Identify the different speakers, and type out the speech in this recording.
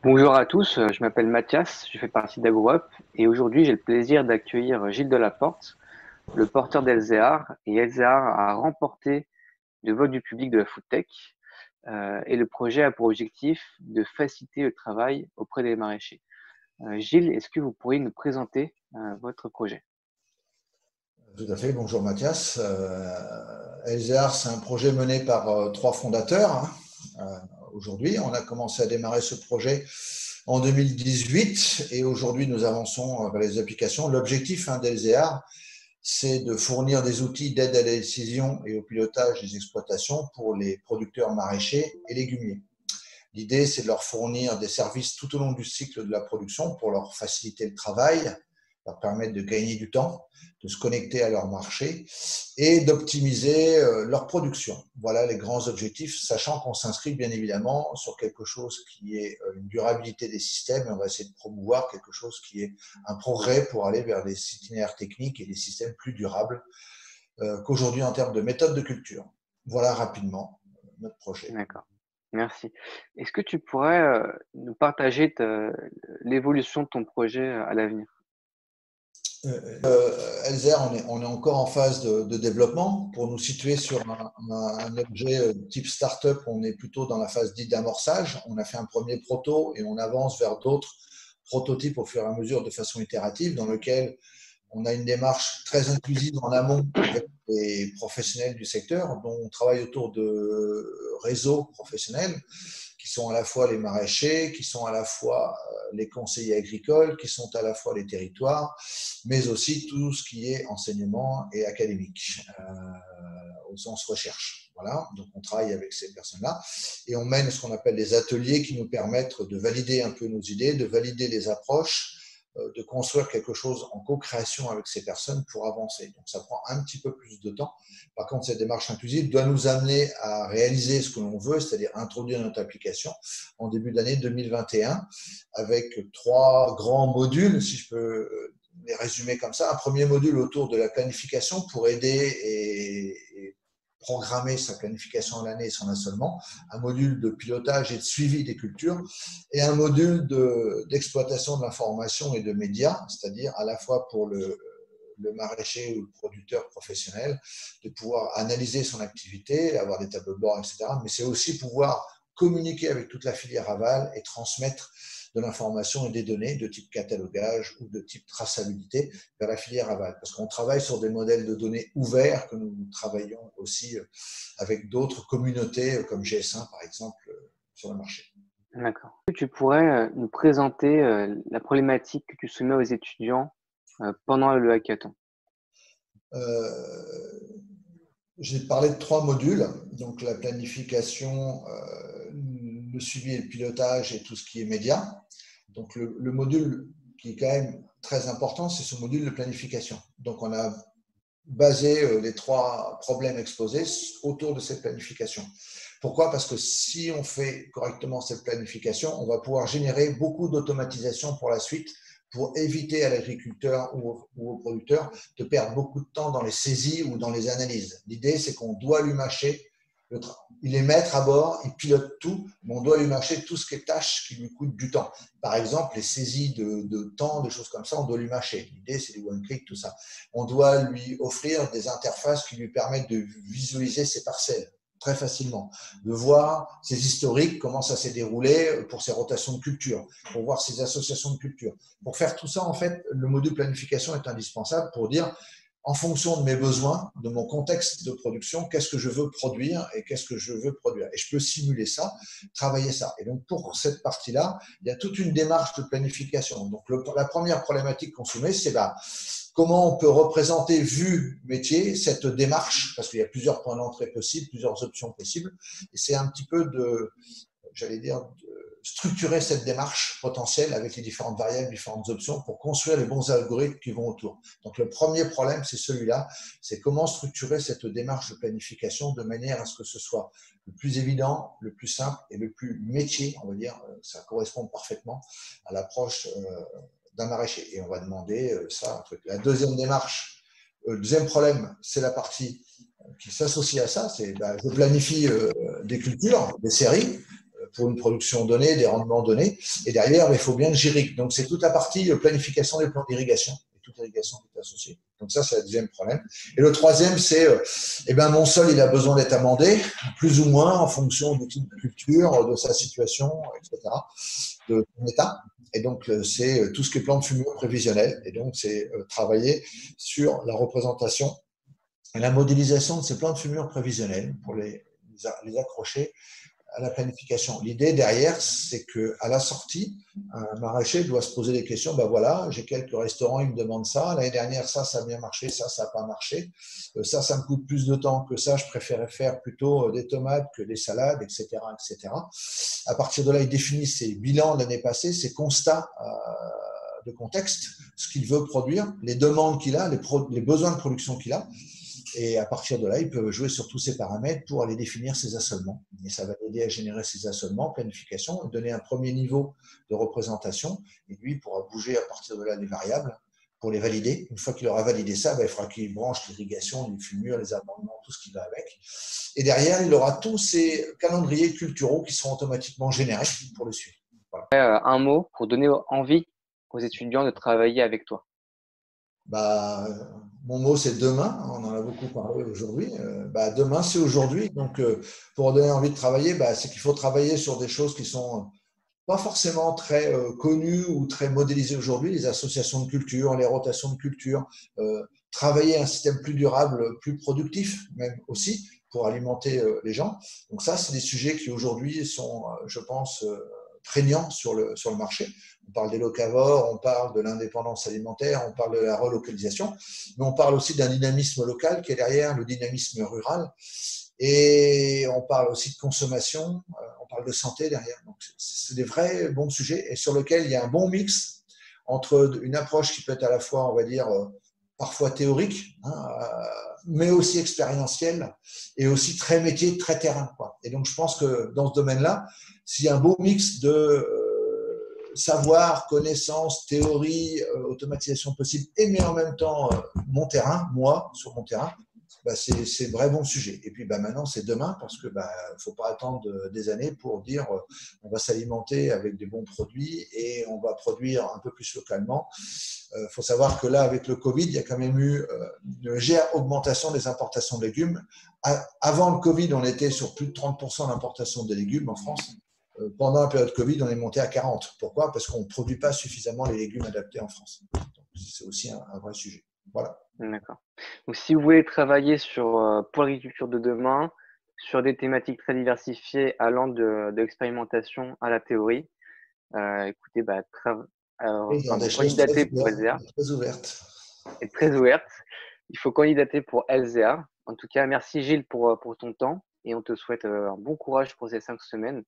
Speaker 1: Bonjour à tous, je m'appelle Mathias, je fais partie d'AgroUp et aujourd'hui j'ai le plaisir d'accueillir Gilles Delaporte, le porteur d'Elzéar. Et Elzéar a remporté le vote du public de la Foodtech et le projet a pour objectif de faciliter le travail auprès des maraîchers. Gilles, est-ce que vous pourriez nous présenter votre projet?
Speaker 2: Tout à fait, bonjour Mathias. Elzéar, c'est un projet mené par trois fondateurs, hein. Aujourd'hui, on a commencé à démarrer ce projet en 2018 et aujourd'hui nous avançons vers les applications. L'objectif d'Elzéar, c'est de fournir des outils d'aide à la décision et au pilotage des exploitations pour les producteurs maraîchers et légumiers. L'idée, c'est de leur fournir des services tout au long du cycle de la production pour leur faciliter le travail, leur permettre de gagner du temps, de se connecter à leur marché et d'optimiser leur production. Voilà les grands objectifs, sachant qu'on s'inscrit bien évidemment sur quelque chose qui est une durabilité des systèmes et on va essayer de promouvoir quelque chose qui est un progrès pour aller vers des itinéraires techniques et des systèmes plus durables qu'aujourd'hui en termes de méthode de culture. Voilà rapidement notre projet.
Speaker 1: D'accord, merci. Est-ce que tu pourrais nous partager l'évolution de ton projet à l'avenir?
Speaker 2: Elzéar, on est encore en phase de développement. Pour nous situer sur un objet type startup, on est plutôt dans la phase dite d'amorçage. On a fait un premier proto et on avance vers d'autres prototypes au fur et à mesure de façon itérative, dans lequel on a une démarche très inclusive en amont avec les professionnels du secteur, dont on travaille autour de réseaux professionnels qui sont à la fois les maraîchers, qui sont à la fois les conseillers agricoles, qui sont à la fois les territoires, mais aussi tout ce qui est enseignement et académique, au sens recherche. Voilà, donc on travaille avec ces personnes-là et on mène ce qu'on appelle des ateliers qui nous permettent de valider un peu nos idées, de valider les approches, de construire quelque chose en co-création avec ces personnes pour avancer. Donc ça prend un petit peu plus de temps. Par contre, cette démarche inclusive doit nous amener à réaliser ce que l'on veut, c'est-à-dire introduire notre application en début d'année 2021 avec trois grands modules, si je peux les résumer comme ça. Un premier module autour de la planification pour aider et programmer sa planification à l'année et son assolement, un module de pilotage et de suivi des cultures et un module d'exploitation de l'information et de médias, c'est-à-dire à la fois pour le maraîcher ou le producteur professionnel, de pouvoir analyser son activité, avoir des tableaux de bord, etc. Mais c'est aussi pouvoir communiquer avec toute la filière aval et transmettre de l'information et des données de type catalogage ou de type traçabilité vers la filière aval. Parce qu'on travaille sur des modèles de données ouverts que nous travaillons aussi avec d'autres communautés comme GS1 par exemple sur le marché.
Speaker 1: D'accord. Est-ce que tu pourrais nous présenter la problématique que tu soumets aux étudiants pendant le hackathon?
Speaker 2: Euh, J'ai parlé de trois modules, donc la planification, le suivi et le pilotage et tout ce qui est média. Donc le module qui est quand même très important, c'est ce module de planification. Donc on a basé les trois problèmes exposés autour de cette planification. Pourquoi? Parce que si on fait correctement cette planification, on va pouvoir générer beaucoup d'automatisation pour la suite pour éviter à l'agriculteur ou au producteur de perdre beaucoup de temps dans les saisies ou dans les analyses. L'idée, c'est qu'on doit lui mâcher il est maître à bord, il pilote tout, mais on doit lui mâcher tout ce qui est tâches qui lui coûtent du temps. Par exemple, les saisies de temps, des choses comme ça, on doit lui mâcher. L'idée, c'est du one-click, tout ça. On doit lui offrir des interfaces qui lui permettent de visualiser ses parcelles très facilement, de voir ses historiques, comment ça s'est déroulé pour ses rotations de culture, pour voir ses associations de culture. Pour faire tout ça, en fait, le module planification est indispensable pour dire en fonction de mes besoins, de mon contexte de production, qu'est-ce que je veux produire et qu'est-ce que je veux produire. Et je peux simuler ça, travailler ça. Et donc, pour cette partie-là, il y a toute une démarche de planification. Donc, la première problématique qu'on soumet, c'est comment on peut représenter, vu métier, cette démarche, parce qu'il y a plusieurs points d'entrée possibles, plusieurs options possibles. Et c'est un petit peu j'allais dire, structurer cette démarche potentielle avec les différentes variables, différentes options pour construire les bons algorithmes qui vont autour. Donc le premier problème, c'est celui-là, c'est comment structurer cette démarche de planification de manière à ce que ce soit le plus évident, le plus simple et le plus métier, on va dire, ça correspond parfaitement à l'approche d'un maraîcher. Et on va demander ça, un truc. La deuxième démarche, le deuxième problème, c'est la partie qui s'associe à ça, c'est je planifie des cultures, des séries, pour une production donnée, des rendements donnés. Et derrière, il faut bien le gérer. Donc, c'est toute la partie planification des plans d'irrigation et toute irrigation qui est associée. Donc, ça, c'est le deuxième problème. Et le troisième, c'est, mon sol, il a besoin d'être amendé, plus ou moins en fonction du type de culture, de sa situation, etc., de son état. Et donc, c'est tout ce qui est plan de fumure prévisionnel. Et donc, c'est travailler sur la représentation et la modélisation de ces plans de fumure prévisionnels pour les accrocher à la planification. L'idée derrière, c'est qu'à la sortie, un maraîcher doit se poser des questions. Ben voilà, j'ai quelques restaurants, ils me demandent ça. L'année dernière, ça a bien marché, ça n'a pas marché. Ça me coûte plus de temps que ça. Je préférais faire plutôt des tomates que des salades, etc., etc. À partir de là, il définit ses bilans de l'année passée, ses constats de contexte, ce qu'il veut produire, les demandes qu'il a, les besoins de production qu'il a. Et à partir de là, il peut jouer sur tous ces paramètres pour aller définir ses assolements. Et ça va l'aider à générer ses assolements, planification, donner un premier niveau de représentation. Et lui, il pourra bouger à partir de là les variables pour les valider. Une fois qu'il aura validé ça, il faudra qu'il branche l'irrigation, les fumures, les amendements, tout ce qui va avec. Et derrière, il aura tous ces calendriers culturaux qui seront automatiquement générés pour le suivre.
Speaker 1: Voilà. Un mot pour donner envie aux étudiants de travailler avec toi.
Speaker 2: Mon mot, c'est demain. On en a beaucoup parlé aujourd'hui. Demain, c'est aujourd'hui. Donc, pour donner envie de travailler, c'est qu'il faut travailler sur des choses qui sont pas forcément très connues ou très modélisées aujourd'hui, les associations de culture, les rotations de culture, travailler un système plus durable, plus productif, même aussi, pour alimenter les gens. Donc ça, c'est des sujets qui aujourd'hui sont, je pense, prégnants sur le marché. On parle des locavores, on parle de l'indépendance alimentaire, on parle de la relocalisation, mais on parle aussi d'un dynamisme local qui est derrière le dynamisme rural. Et on parle aussi de consommation, on parle de santé derrière. Donc, c'est des vrais bons sujets et sur lesquels il y a un bon mix entre une approche qui peut être à la fois, on va dire, parfois théorique, mais aussi expérientielle et aussi très métier, très terrain, quoi. Et donc, je pense que dans ce domaine-là, s'il y a un beau mix de savoir, connaissance, théorie, automatisation possible, mais en même temps, mon terrain, moi, sur mon terrain, c'est vrai bon sujet. Et puis maintenant, c'est demain parce que faut pas attendre des années pour dire on va s'alimenter avec des bons produits et on va produire un peu plus localement. Faut savoir que là, avec le Covid, il y a quand même eu une légère augmentation des importations de légumes. Avant le Covid, on était sur plus de 30% d'importation de légumes en France. Pendant la période Covid, on est monté à 40%. Pourquoi? Parce qu'on ne produit pas suffisamment les légumes adaptés en France. C'est aussi un vrai sujet. Voilà.
Speaker 1: D'accord. Donc, si vous voulez travailler pour l'agriculture de demain, sur des thématiques très diversifiées allant de l'expérimentation à la théorie, écoutez,
Speaker 2: Et dans des choses
Speaker 1: candidater pour LZA
Speaker 2: très ouvertes.
Speaker 1: est très ouverte. Il faut candidater pour LZA. En tout cas, merci Gilles pour ton temps et on te souhaite un bon courage pour ces 5 semaines.